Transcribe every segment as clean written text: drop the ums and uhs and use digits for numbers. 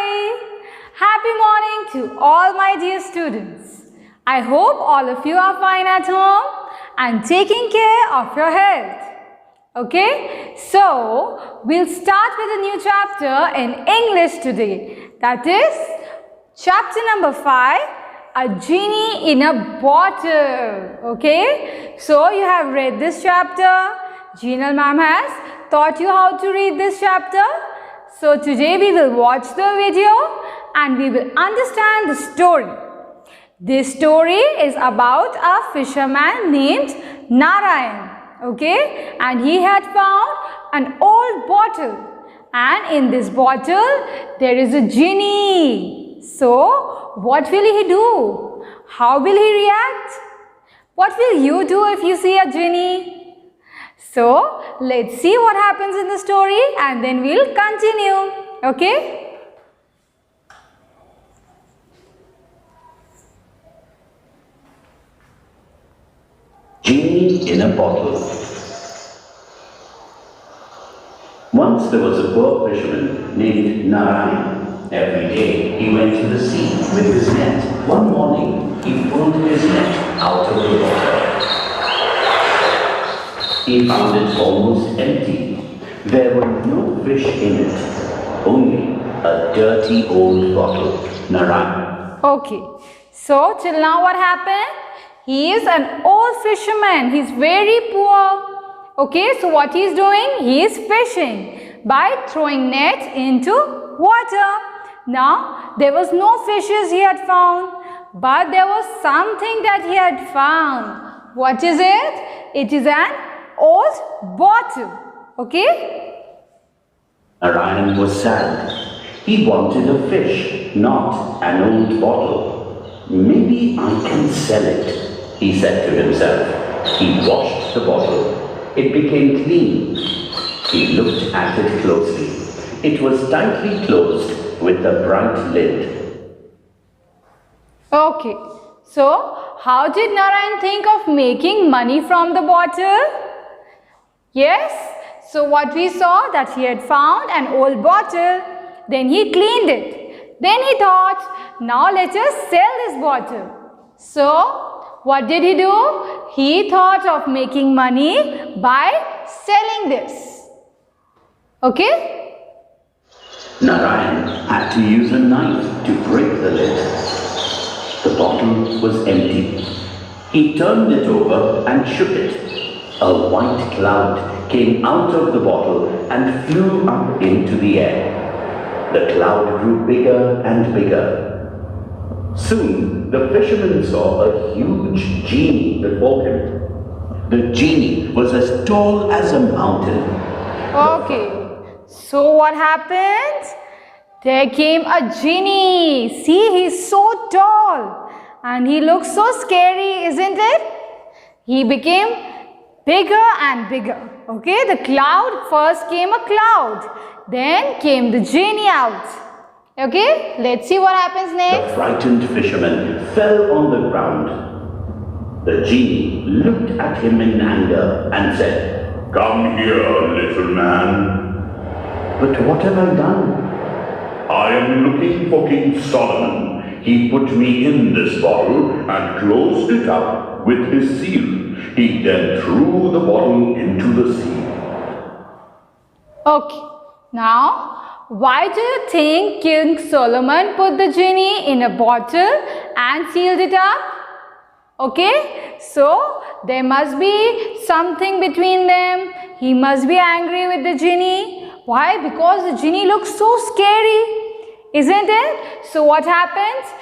Hi! Happy morning to all my dear students. I hope all of you are fine at home and taking care of your health. Okay, so we'll start with a new chapter in English today. That is chapter number 5, A Genie in a Bottle. Okay, so you have read this chapter. Jinal ma'am has taught you how to read this chapter. So today we will watch the video and we will understand the story. This story is about a fisherman named Narayan. Okay, and he had found an old bottle, and in this bottle there is a genie. So what will he do? How will he react? What will you do if you see a genie? So let's see what happens in the story and then we'll continue. Okay? Genie in a bottle. Once there was a poor fisherman named Narayan. Every day he went to the sea with his net. One morning he pulled his net out of the water. He found it almost empty. There were no fish in it, only a dirty old bottle. Narayan. Okay, so till now what happened? He is an old fisherman. He is very poor. Okay, so what he is doing? He is fishing by throwing net into water. Now, there was no fishes he had found, but there was something that he had found. What is it? It is an old bottle. Okay? Narayan was sad. He wanted a fish, not an old bottle. Maybe I can sell it, he said to himself. He washed the bottle. It became clean. He looked at it closely. It was tightly closed with a bright lid. Okay, so how did Narayan think of making money from the bottle? Yes, so what we saw that he had found an old bottle, then he cleaned it. Then he thought, now let us sell this bottle. So, what did he do? He thought of making money by selling this. Okay? Narayan had to use a knife to break the lid. The bottle was empty. He turned it over and shook it. A white cloud came out of the bottle and flew up into the air. The cloud grew bigger and bigger. Soon, the fisherman saw a huge genie before him. The genie was as tall as a mountain. Okay, so what happened? There came a genie. See, he's so tall and he looks so scary, isn't it? He became bigger and bigger. Okay, the cloud, first came a cloud, then came the genie out. Okay, let's see what happens next. The frightened fisherman fell on the ground. The genie looked at him in anger and said, "Come here, little man." "But what have I done?" "I am looking for King Solomon. He put me in this bottle and closed it up with his seal. He then threw the bottle into the sea." Okay, now why do you think King Solomon put the genie in a bottle and sealed it up? Okay, so there must be something between them. He must be angry with the genie. Why? Because the genie looks so scary, isn't it? So what happens?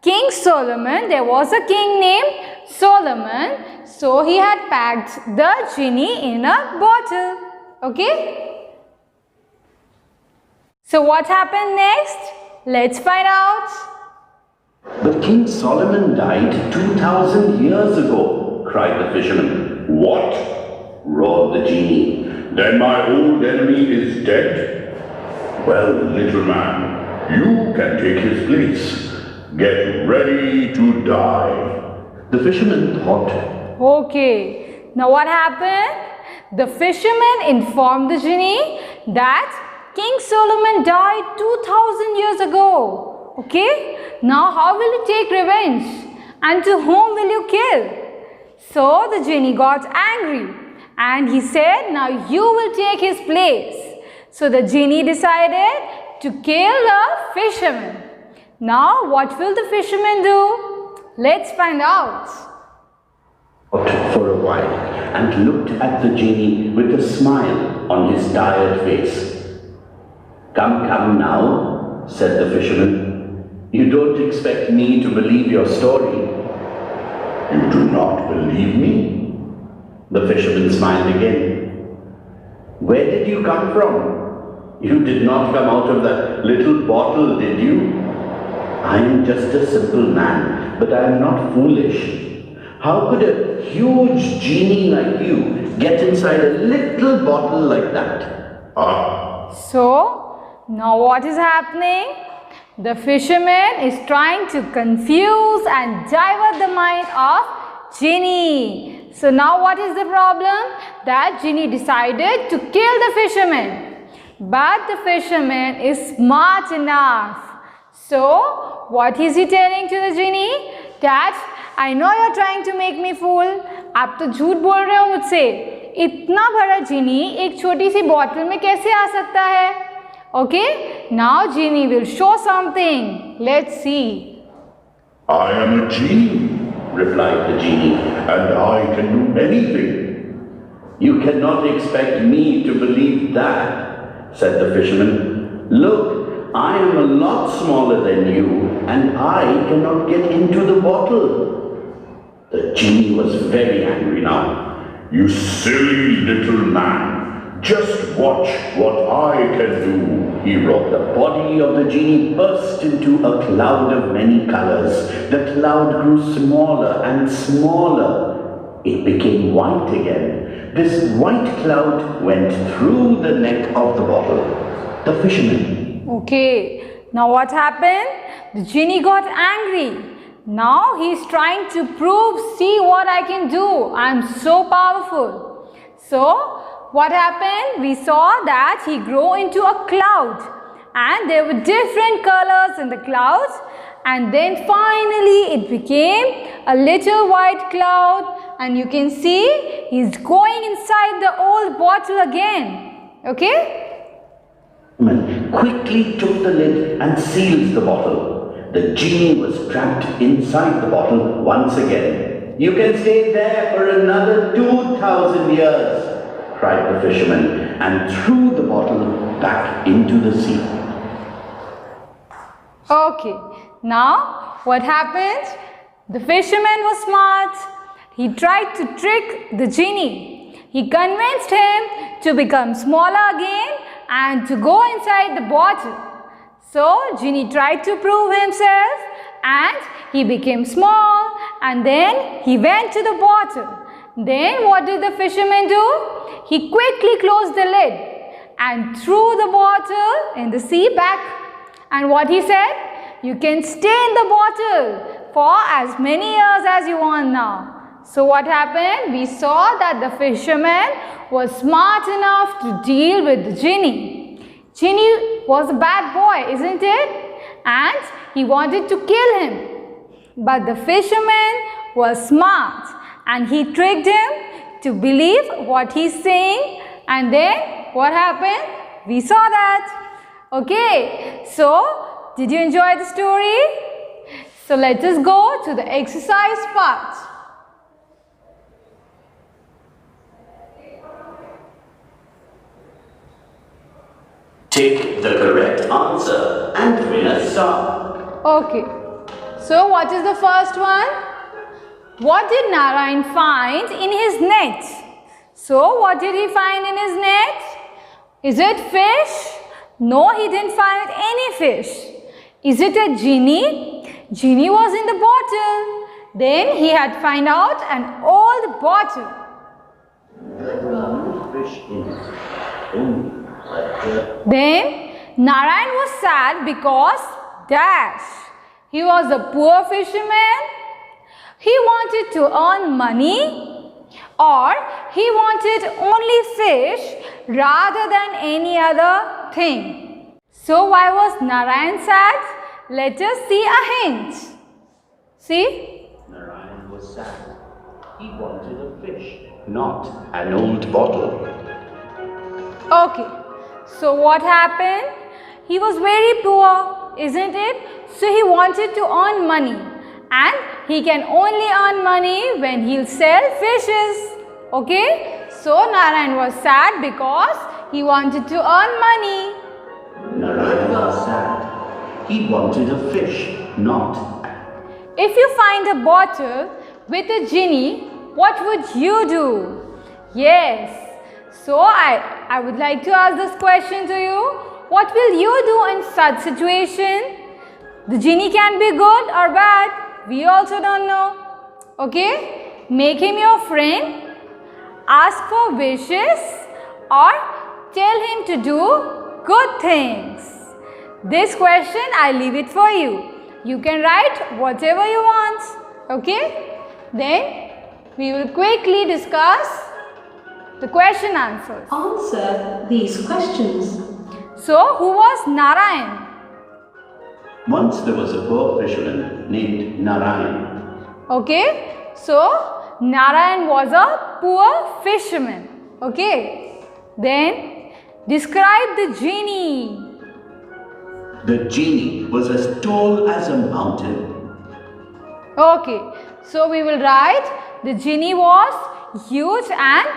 King Solomon, there was a king named Solomon. So he had packed the genie in a bottle. Okay? So what happened next? Let's find out. "But King Solomon died 2,000 years ago," cried the fisherman. "What?" roared the genie. "Then my old enemy is dead? Well, little man, you can take his place. Get ready to die." The fisherman thought. Okay, now what happened? The fisherman informed the genie that King Solomon died 2000 years ago. go. Okay? Now how will you take revenge? And to whom will you kill? So the genie got angry and he said, now you will take his place. So the genie decided to kill the fisherman. Now what will the fisherman do? Let's find out. For a while and looked at the genie with a smile on his tired face. Come, come now, said the fisherman. You don't expect me to believe your story. You do not believe me? The fisherman smiled again. Where did you come from? You did not come out of that little bottle, did you? I am just a simple man, but I am not foolish. How could a huge genie like you get inside a little bottle like that? So, now what is happening? The fisherman is trying to confuse and divert the mind of genie. So now what is the problem? That genie decided to kill the fisherman. But the fisherman is smart enough. So what is he telling to the genie? That I know you're trying to make me fool. आप तो झूठ बोल रहे हो मुझसे. इतना बड़ा genie एक छोटी सी बॉटल में कैसे आ सकता है? Okay, now genie will show something. Let's see. I am a genie, replied the genie, and I can do anything. You cannot expect me to believe that, said the fisherman. Look, I am a lot smaller than you, and I cannot get into the bottle. The genie was very angry now. You silly little man, just watch what I can do, he roared. The body of the genie burst into a cloud of many colors. The cloud grew smaller and smaller. It became white again. This white cloud went through the neck of the bottle. The fisherman. Okay, now what happened? The genie got angry. Now he is trying to prove, see what I can do. I am so powerful. So what happened? We saw that he grew into a cloud and there were different colors in the clouds, and then finally it became a little white cloud, and you can see he's going inside the old bottle again. Okay? Quickly took the lid and sealed the bottle. The genie was trapped inside the bottle once again. You can stay there for another 2,000 years, cried the fisherman, and threw the bottle back into the sea. Okay, now what happened? The fisherman was smart. He tried to trick the genie. He convinced him to become smaller again and to go inside the bottle. So genie tried to prove himself and he became small, and then he went to the bottle. Then what did the fisherman do? He quickly closed the lid and threw the bottle in the sea back. And what he said? You can stay in the bottle for as many years as you want now. So what happened? We saw that the fisherman was smart enough to deal with the genie. Genie was a bad boy, isn't it? And he wanted to kill him. But the fisherman was smart and he tricked him to believe what he's saying. And then what happened? We saw that. Okay, so did you enjoy the story? So let us go to the exercise part. Take the correct answer and win a star. Okay, so what is the first one? What did Narayan find in his net? So what did he find in his net? Is it fish? No, he didn't find any fish. Is it a genie? Genie was in the bottle. Then he had found out an old bottle. Then Narayan was sad because dash. He was a poor fisherman. He wanted to earn money, or he wanted only fish rather than any other thing. So why was Narayan sad? let us see a hint. See? Narayan was sad. He wanted a fish, not an old bottle. Okay, so what happened? He was very poor, isn't it? So he wanted to earn money, and he can only earn money when he'll sell fishes. Okay, so Narayan was sad because he wanted to earn money. Narayan was sad. He wanted a fish, not. If you find a bottle with a genie, what would you do? Yes, so I would like to ask this question to you. What will you do in such situation? The genie can be good or bad. We also don't know. Okay? Make him your friend. Ask for wishes or tell him to do good things. This question I leave it for you. You can write whatever you want. Okay? Then we will quickly discuss the question answers. Answer these questions. So, who was Narayan? Once there was a poor fisherman named Narayan. Okay, so Narayan was a poor fisherman. Okay, then describe the genie. The genie was as tall as a mountain. Okay, so we will write the genie was huge and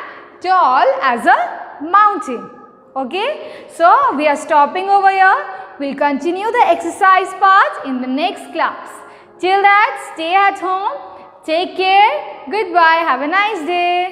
tall as a mountain. Okay, so we are stopping over here. We'll continue the exercise part in the next class. Till that, stay at home. Take care. Goodbye. Have a nice day.